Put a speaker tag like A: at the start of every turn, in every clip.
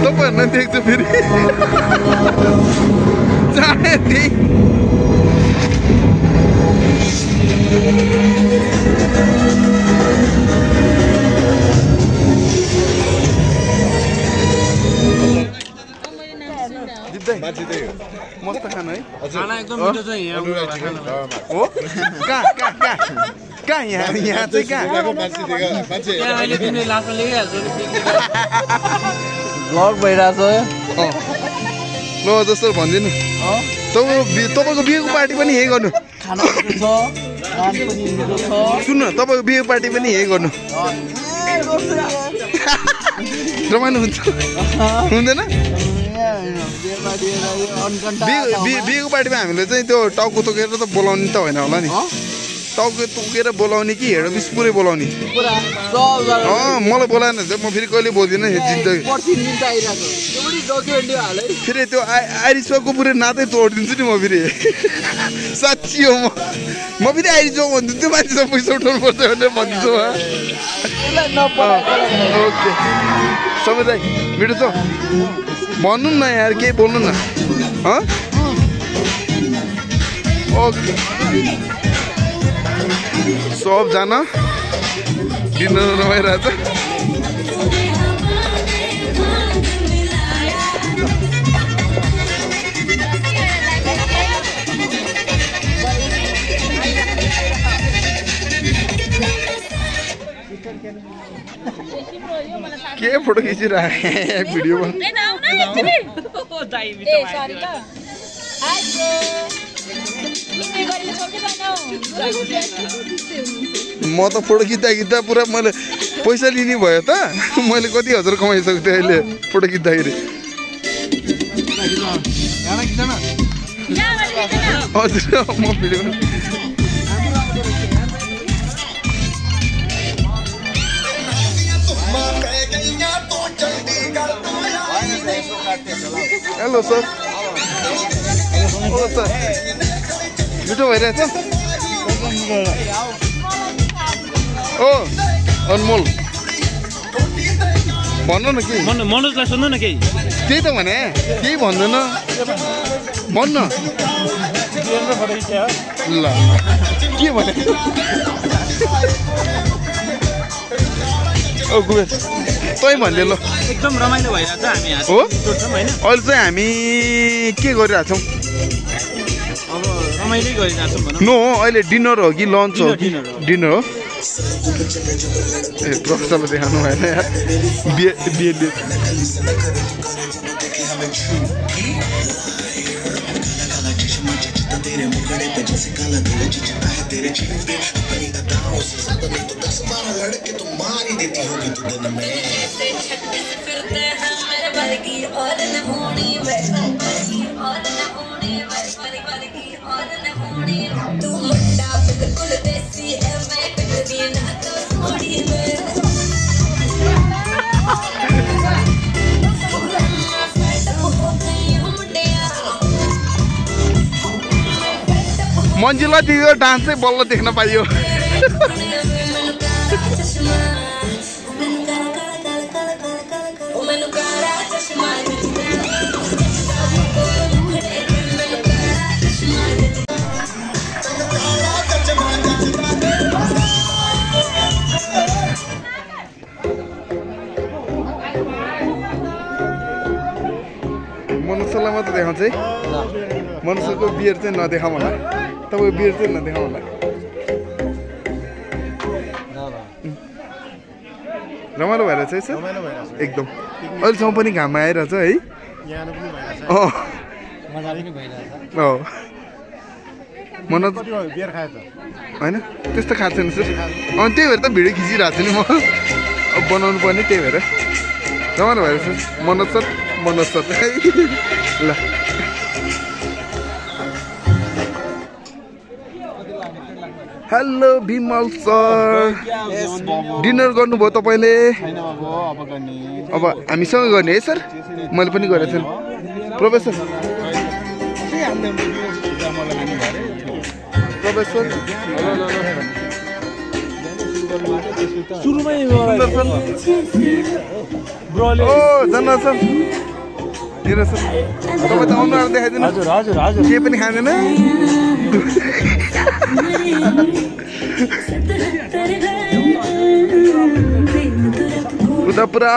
A: तपाईँहरूलाई देख्छु फेरि मस्त खाना है खाना एकदम मिठो छ यहाँ हो कहाँ यहाँ चाहिँ कहाँ अहिले तिमीले लास्टमा लेखिहाल्छौ
B: ब्लग भइरहेछ
A: ल जस्तो भन्दिनु तपाईँको बिहेको पार्टी पनि यही गर्नु सुन्नु तपाईँको बिहे पार्टी पनि यही गर्नु रमाइलो हुन्छ हुँदैन बिहेको पार्टीमा हामीले चाहिँ त्यो टाउको तोकेर त बोलाउने त होइन होला नि टाउको तोकेर बोलाउने कि हेड अफिस पुरै बोलाउने मलाई बोलाएन म फेरि कहिले बोल्दिनँ जिन्दगी फेरि त्यो आइरिसको पुरै नातै तोडिदिन्छु नि म फेरि साँच्ची हो म फेरि आइरिस भनिदिन्छु त्यो मान्छेसँग पैसा उठाउनु पर्छ भनेर भनिदिन्छु ओके सबै मिठो छ भन्नु न यार केही बोल्नु न ओके सबजना डिनर रमाइरहेछ के फोटो खिचिरहेको भिडियोमा म त फोटो खिच्दा पुरा मैले पैसा लिने भयो त मैले कति हजार कमाइसकेको थिएँ अहिले फोटो खिच्दाखेरि हजुर म भिडियो हेलो सर सर मिठो भइरहेछ ओ अनमोल भन्नु न केही
B: मनोजलाई सोध्नु न केही
A: त्यही त भने केही भन्दैन भन्न ल के भने ओ गुबेर तै भन्ने ल
B: एकदम रमाइलो भइरहेछ हामी
A: हो अहिले चाहिँ हामी के गरिरहेछौँ
B: अब रमाइलो गरिरहेछौँ भनौँ
A: नो अहिले डिनर हो कि लन्च हो डिनर हो ए प्रक्सलाई देखाउनु भएन यार बिहे मन्जिला दिदीको डान्स चाहिँ बल्ल देख्न पाइयो मनुष्यलाई मात्र देखाउँछ है मनुष्यको बियर चाहिँ नदेखाउँ होला तपाईँको बियर चाहिँ नदेखाउँ होला रमाइलो भइरहेछ है सर एकदम अहिलेसम्म पनि घाम आइरहेछ है मनोज
C: बियर खायो त
A: होइन त्यस्तो खाएको छैन सर अनि त्यही भएर त भिडियो खिचिरहेको छु नि म अब बनाउनु पर्ने त्यही भएर रमाइलो भएर सर मनोज सर ल हेलो विमल सर डिनर गर्नुभयो तपाईँले अब हामीसँग गर्ने है सर मैले पनि गरेको छु प्रोफेसर
C: सुरुमै
A: जन्ना सर दिनु सर तपाईँ त आउनु देखाइदिनु
C: हजुर हजुर हजुर
A: केही पनि खाँदैन उता पुरा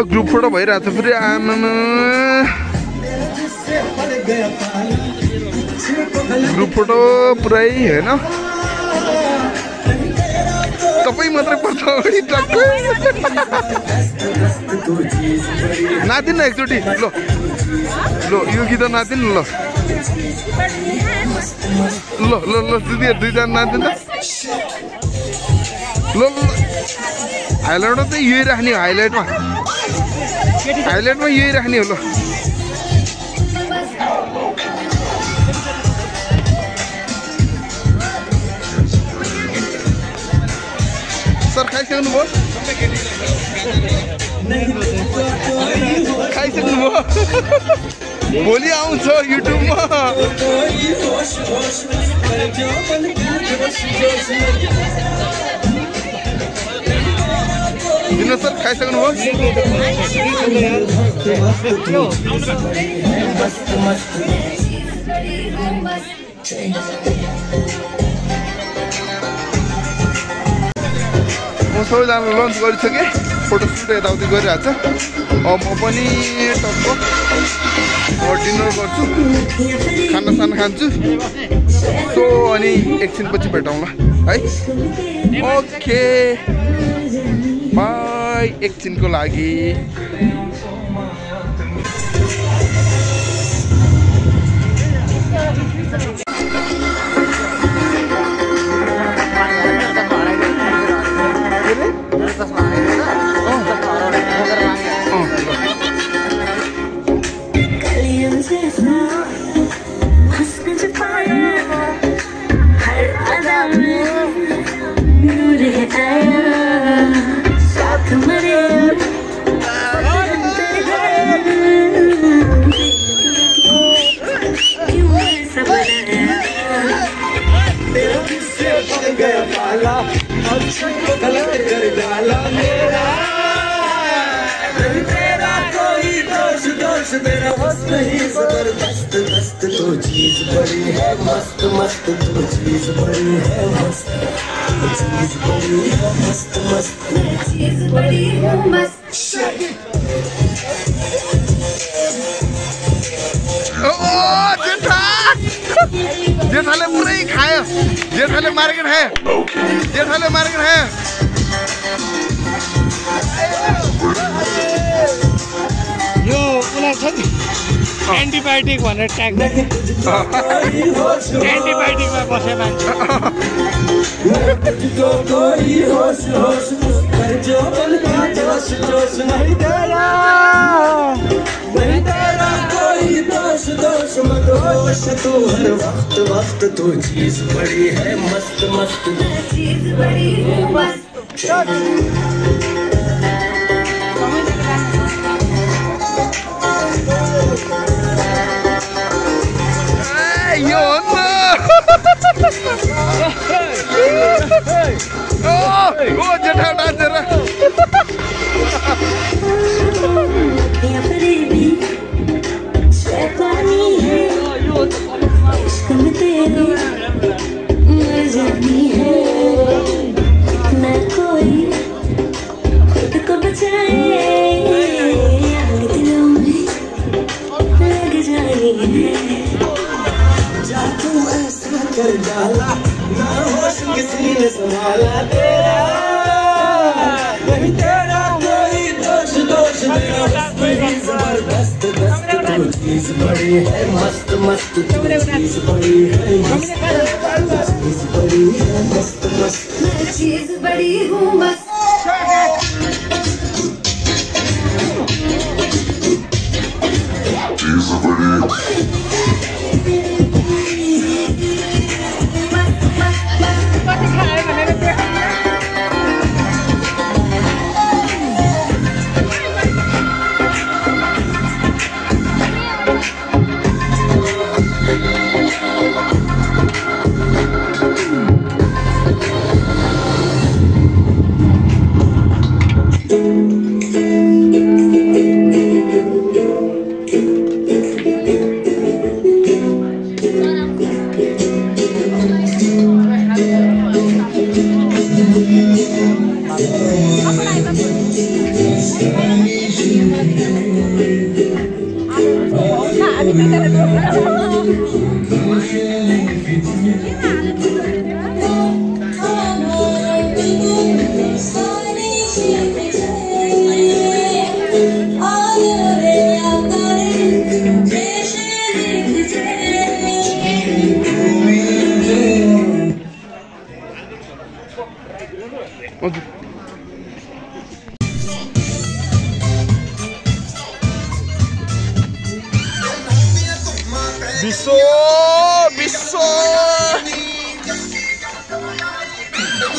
A: ग्रुप फोटो भइरहेको छ फेरि आमामा ग्रुप फोटो पुरै होइन तपाईँ मात्रै पर्छ नातिन न एकचोटि ल ल यो गीत नातिन ल ल ल ल दुईजना नातिन त ल ल हाइलाइटमा चाहिँ यही राख्ने हो हाइलाइटमा यही राख्ने हो ल सर खाइसक्नुभयो भोलि आउँछ युट्युबमा दिनु सर खाइसक्नुभयो म सबैजना लन्च गरिसकेँ फोटोसुट यताउति गरिरहेको छ अब म पनि टक्क डिनर गर्छु खानासाना खान्छु सो अनि एकछिनपछि भेटौँला है ओके बाई एकछिनको लागि
D: मस्त मस्त तो चीज बड़ी है मस्त चीज बड़ी है मस्त मस्त चीज बड़ी है मस्त
A: जेठाले पुरै खायो जेठाले मार्केट खायो जेठाले मार्केट खायो
C: यो उनीहरू छ नि एन्टिबायोटिक भनेर ट्याग एन्टिबायोटिकमा बसे मान्छे
D: वक्त वक्त तो चीज बड़ी है मस्त मस्त चीज बड़ी है मस्त
A: यो ओ जेठा डान्सेर
D: किसी ने संभाला तेरा नहीं तेरा कोई दोष दोष मेरा जबरदस्त दस्त तो चीज चीज बड़ी है मस्त मस्त चीज बड़ी है मस्त चीज बड़ी है मस्त मस्त मैं चीज बड़ी हूँ मस्त चीज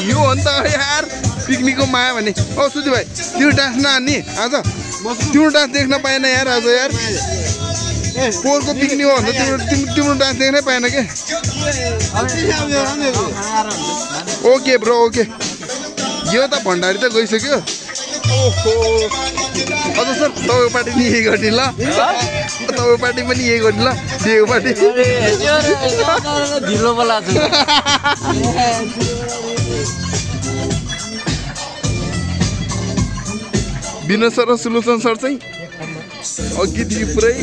D: यो हो नि त यार पिकनिकको माया भने ओ सुधि भाइ तिम्रो डान्स नहान्ने आज तिम्रो डान्स देख्न पाएन यार आज यार पोहोरको पिकनिक हो भने तिम्रो डान्स देख्नै पाएन के ओके ब्रो ओके यो त भण्डारी त गइसक्यो ओहो अझ सर तपाईँको पार्टी पनि यही गर्ने ल तपाईँको पार्टी पनि यही गर्ने ल दिएको पार्टी
B: ढिलो बोलाएको
A: विनोद सर र सुलोचन सर चाहिँ अघिदेखि पुरै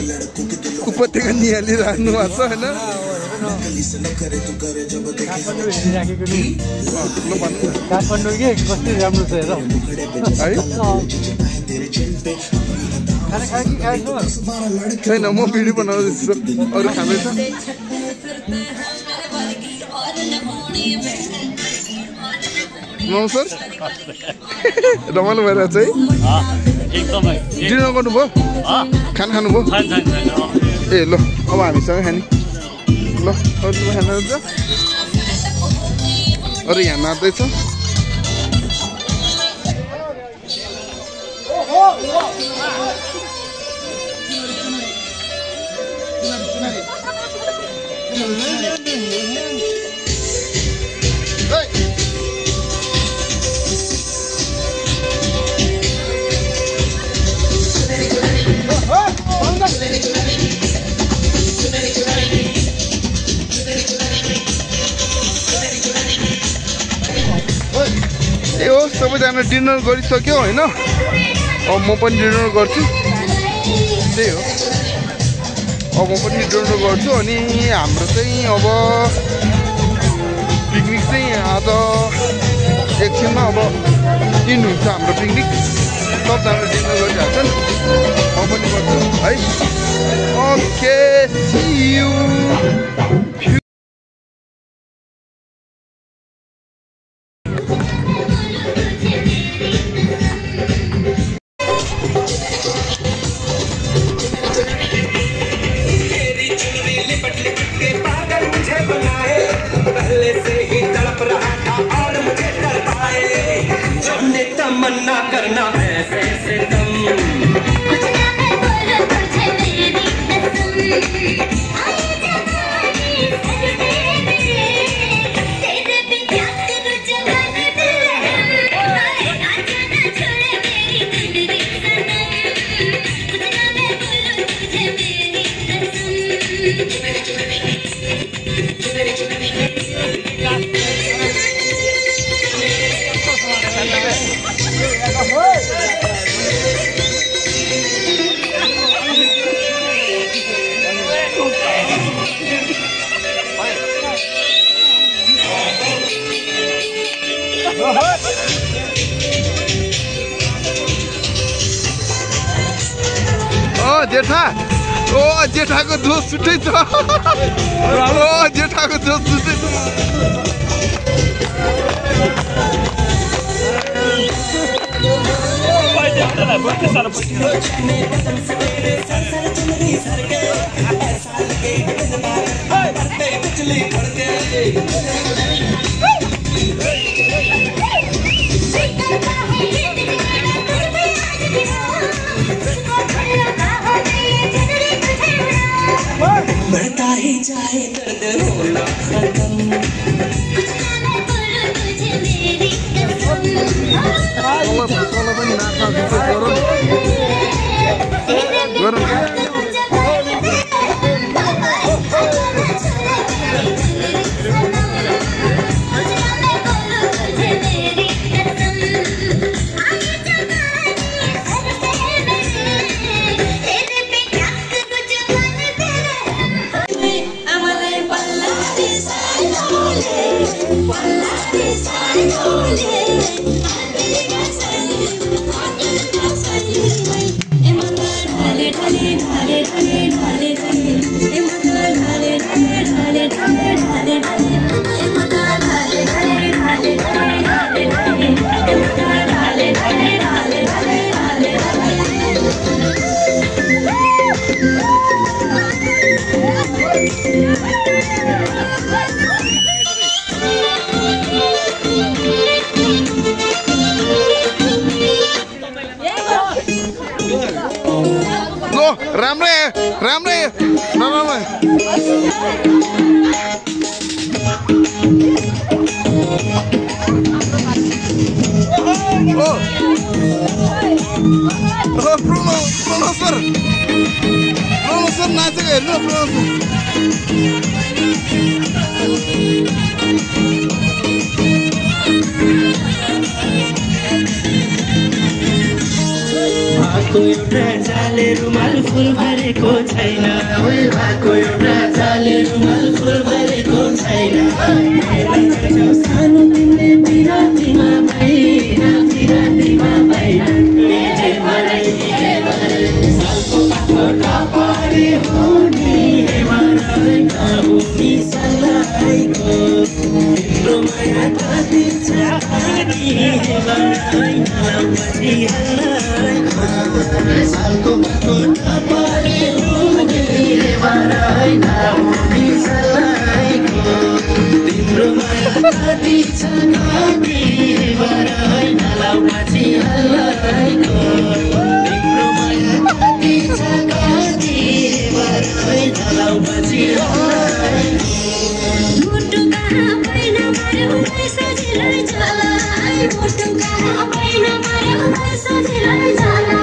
A: उपत्यका निहालिरहनु भएको छ
C: काठमाडौँ के कस्तो राम्रो छ हेर
A: छैन म भिडियो बनाउँदैछु अरू खाँदैछ नौ सर रमाइलो भइरहेको छ है डिनर गर्नुभयो खाना खानुभयो ए ल अब हामीसँग खाने ल अरू खानुहुन्छ अरू यहाँ नाच्दैछ ए हो सबैजना डिनर गरिसक्यो होइन अब म पनि डिनर गर्छु त्यही हो अब म पनि डिनर गर्छु अनि हाम्रो चाहिँ अब पिकनिक चाहिँ आज एकछिनमा अब इन्ड हुन्छ हाम्रो पिकनिक सबजना डिनर गरिहाल्छन् म पनि गर्छु है ओके सी यू
D: तमन्ना करना ऐसे ऐसे तुम कुछ ना मैं बोलो तुझे मेरी कसम आए जवानी सजदे तेरे पे क्या करूं जवानी दिल आए आजा ना छोड़े मेरी जिंदगी सनम कुछ ना मैं बोलो तुझे मेरी
A: जेठा
D: ओ जेठाको जोस छुट्टै छ ओ जेठाको जोस छुट्टै छ
E: बढ़ता ही चाहे दर्द होना खत्म राम्रै नराम्रै प्रणव सर नाचेको हेर्नु प्रणव भएको एउटा जाले रुमाल फुल भरेको छैन भएको एउटा जाले रुमाल फुल भरेको छैन सानो तिमीले बिरातीमा भएन सालको पाखोटा पारे हुने हुने सल्लाहको तिम्रो माया कति छ सालको पाखोटा पारे हुने तिम्रो माया कति छ तिम्रो माया कति छ मुटु कहाँ पैना मार्यो सजिलै जाला मुटु कहाँ पैना मार्यो सजिलै जाला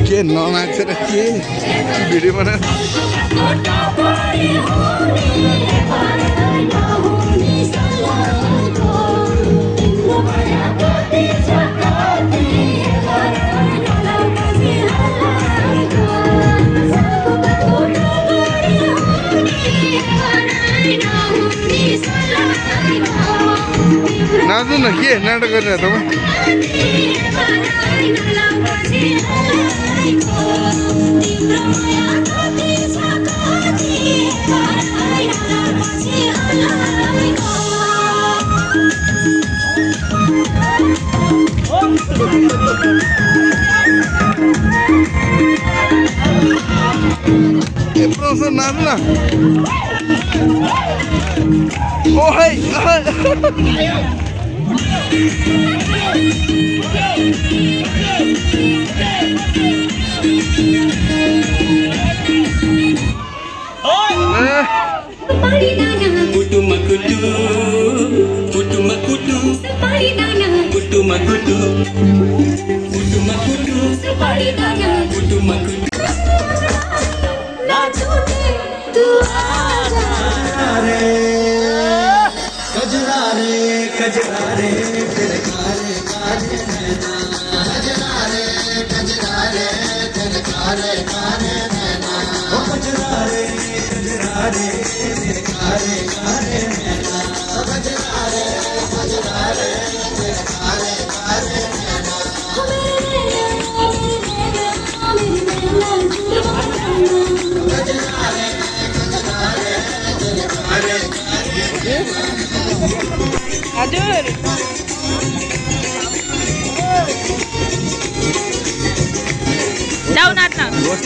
D: के ननाच्छ र के भिडियो बना नाच्नु न के नाटक गरेर तपाईँ प्रोफेसर नाच्नु न ओ है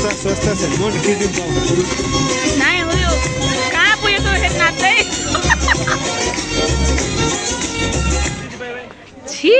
C: सस्ता छ म किन्दिम
F: नाइ हो यो कहाँ पुग्यो त्यो हेड नाच्दै छी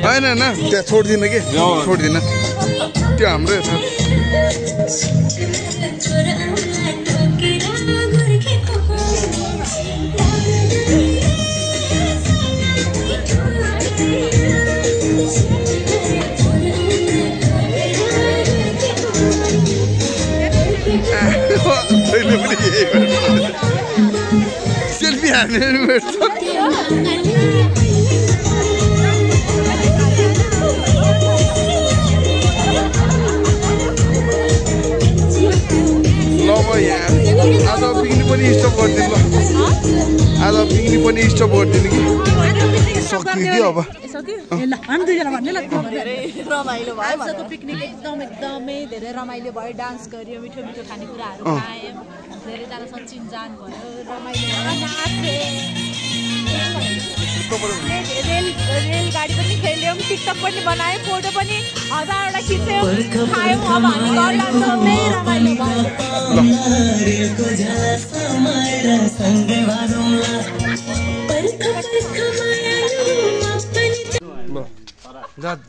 D: होइन त्यहाँ छोड्दिनँ कि छोड्दिनँ त्यो हाम्रै छ सेल्फी हान्ने भेट्छ आज पिकनिक पनि स्टप गरिदिनु ल आज पिकनिक पनि स्टप गरिदिनु कि सक्यो कि अब
G: रमाइलो भयो आजको पिकनिक एकदमै धेरै रमाइलो भयो डान्स गर्यो मिठो मिठो खानेकुराहरू खायौँ धेरैजना चिनजान भयो रमाइलो रेलगाडी पनि खेल्यौँ टिकटक पनि बनायौँ फोटो पनि 1000वटा खिच्यौँ खायौँ अब हामी घर लाग्छौँ रमाइलो भयो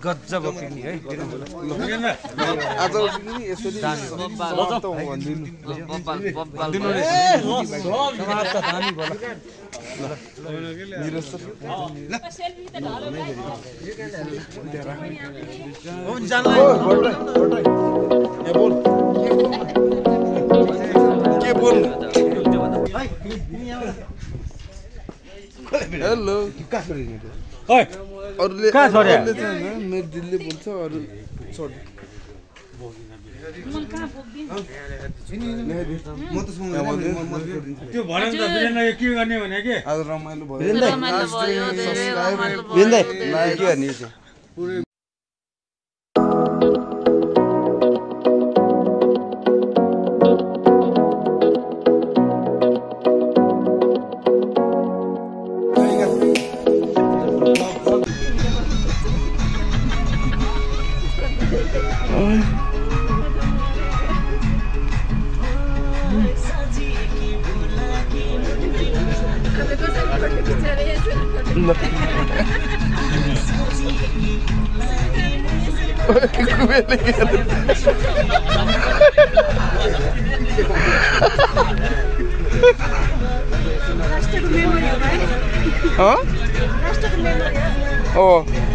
C: गजब पिकनिक है
D: आज पिकनिक यसरी हेलो अरूले मेरो दिदीले बोल्छ अरू छोड
C: त्यो भने त वीरेन्द्र के गर्ने भने के
D: आज रमाइलो भयो
C: के गर्ने
D: कुबेरले के
G: राष्ट्रको मेमोरी हो भाइ
D: हो
G: राष्ट्रको मेमोरी
D: ओ